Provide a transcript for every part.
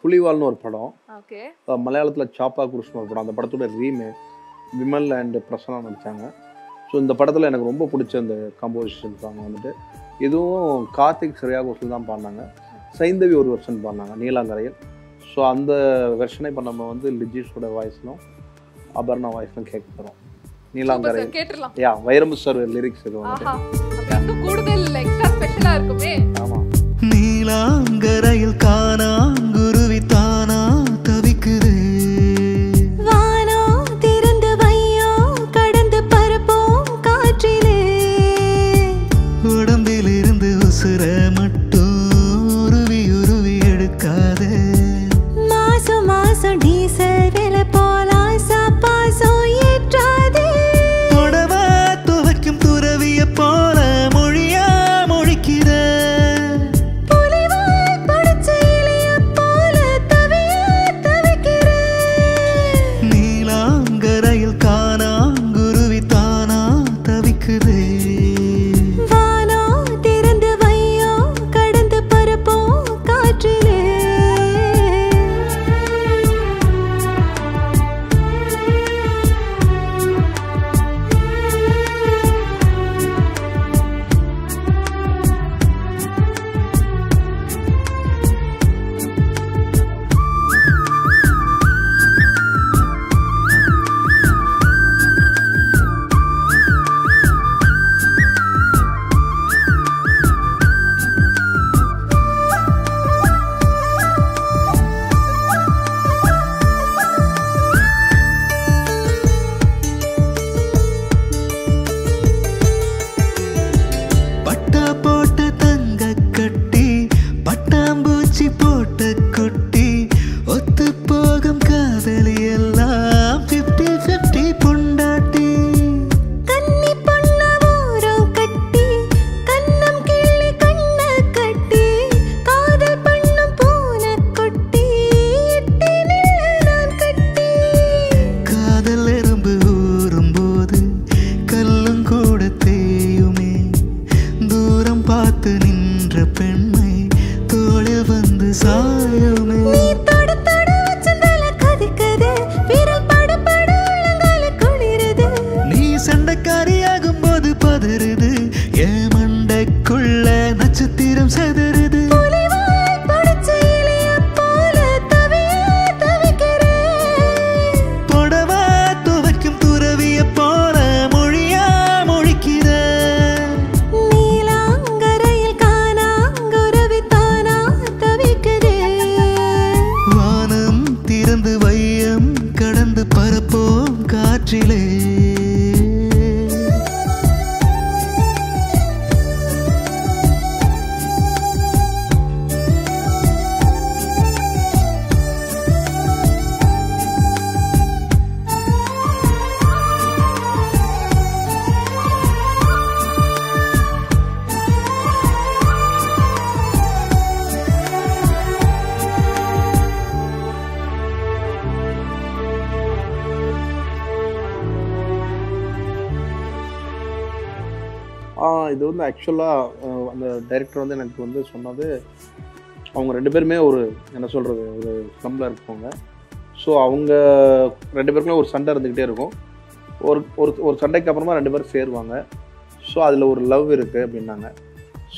புலிவால்னு ஒரு படம், ஓகே, மலையாளத்தில் சாப்பா குருஷ்னு ஒரு படம். அந்த படத்தோட ரீமேக் விமல் அண்ட் பிரசன்னா நடித்தாங்க. ஸோ இந்த படத்தில் எனக்கு ரொம்ப பிடிச்ச அந்த கம்போசிஷன் சாங் வந்துட்டு இதுவும் கார்த்திக் ஸ்ரேயா கோஷல் தான் பாடினாங்க. சைந்தவி ஒரு வெர்ஷன் பாடினாங்க நீலாங்கரையில். ஸோ அந்த வெர்ஷனை இப்போ நம்ம வந்து லிஜிஸோட வாய்ஸ்லும் அபர்ணா வாய்ஸ்லும் கேட்க போகிறோம். நீலாங்கரையில் கேட்டுறலாம். யா வைரமுத்து சார் லிரிக்ஸ் இது வந்துட்டு கூடுதல் எக்ஸ்ட்ரா ஸ்பெஷலா இருக்குமே. ஆமாம். நீலாங்கரையில் காணாங்குருவி தானா தவிக்குது, வானோ திறந்து வையோ கடந்து பரப்போம் காற்றிலே, உடம்பில் இருந்து உசுர மட்டும் உருவி உருவி எடுக்காது, மாசம் மாசம் டீசல் விலை போல சாப்பாசம் ஏற்றாதே, தொடவா துவைக்கும் துறவிய போல மொழியா மொழிக்கிற, புலிவால் பிடிச்ச இலைய போல தவியா தவிக்கிற, நீலாங்கரையில் காணாங்குருவி தானா தவிக்குது, வானோ திறந்து வையோ கடந்து பரப்போம் காற்றிலே. பட்டா போட்ட தங்க கட்டி பட்டாம்பூச்சி போட்ட குட்டி ஒத்து போகும் காதலி எல்லாம் 50-50 பொண்டாட்டி, கன்னி பொண்ண ஓரம் கட்டி கண்ணம் கிள்ளி கண்ண கட்டி காதல் பண்ணும் பூனை கொட்டி எட்டி நில்ல நான் கட்டி, காதல் எறும்பு ஊறும் போது கல்லும் கூட தேயுமே, தூரம் பார்த்து நின்ற பெண்மை தோளில் வந்து சாயுமே, நீ தொட தொட வச்சந்தால கதிக்கது விரல் பட பட உள்ளங்கால குளிருது, நீ சண்டைக்காரியாகும் போது பதறுது, என் மண்டைக்குள்ள நட்சத்திரம் செதறுது, புலிவால் பிடிச்ச இலைய போல தவியா தவிக்கிற, தொடவா துவைக்கும் துறவிய போல மொழியா மொழிக்கிற, நீலாங்கரையில் காணாங்குருவி தானா தவிக்குது, வானம் திறந்து வையம் கடந்து பரப்போம் காற்றிலே. இது வந்து ஆக்சுவலாக அந்த டைரக்டர் வந்து எனக்கு வந்து சொன்னது, அவங்க 2 பேருமே ஒரு என்ன சொல்கிறது ஒரு ஸ்லம்மில் இருக்கவங்க. ஸோ அவங்க 2 பேருக்குமே ஒரு சண்டை இருந்துக்கிட்டே இருக்கும். ஒரு ஒரு ஒரு சண்டைக்கு அப்புறமா 2 பேரும் சேருவாங்க. ஸோ அதில் ஒரு லவ் இருக்குது அப்படின்னாங்க.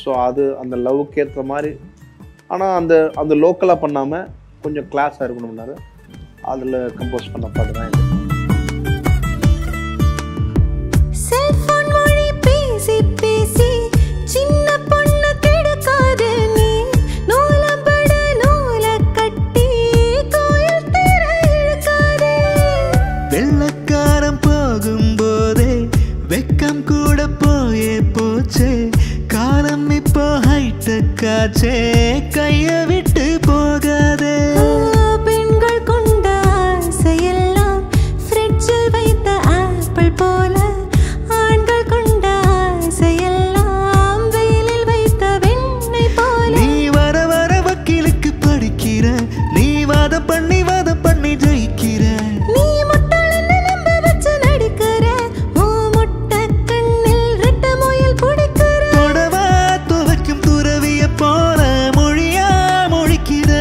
ஸோ அது அந்த லவ்வுக்கு ஏற்ற மாதிரி, ஆனால் அந்த அந்த லோக்கலாக பண்ணாமல் கொஞ்சம் கிளாஸாக இருக்கணும்னாரு. அதில் கம்போஸ் பண்ண பாட்டு தான் இது. செல்போன் மொழி பேசி பேசி சின்ன பொண்ணு கெடுக்காது, நீ நூலம்பட நூல கட்டி கோயில் திற இழுக்காது, வெள்ளக்காரம் போகும்போதே வெக்கம் கூட போயே போச்சே, காலம் இப்போ ஹைட்டக்காச்சே, கைய விட்டு போகாதே, பெண்கள் கொண்ட ஆசையெல்லாம் ஃப்ரிட்ஜில் வைத்த ஆப்பிள் போல, ஆண்கள் கொண்ட ஆசையெல்லாம் வெயிலில் வைத்த வெண்ணெய் போல, நீ வர வர வக்கீலுக்கு படிக்கிற, நீ வாதம் பண்ணி ஜெயிக்கிற, நீ முட்டாளன்னு நம்ப வச்சு நடிக்கிற, ஓ முட்டை கண்ணில் ரெட்ட முயல் பிடிக்கிற, தொடவா துவைக்கும் துறவிய போல மொழியா மொழிக்கிற,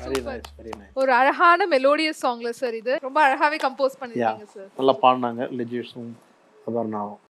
very super. Nice very nice. ஒரு அழகான மெலோடியஸ் சாங்ல சார் இது. ரொம்ப அழகாவே கம்போஸ் பண்ணிருக்கீங்க சார். நல்லா பாடினாங்க லிஜிஷும் அபர்ணாவும்.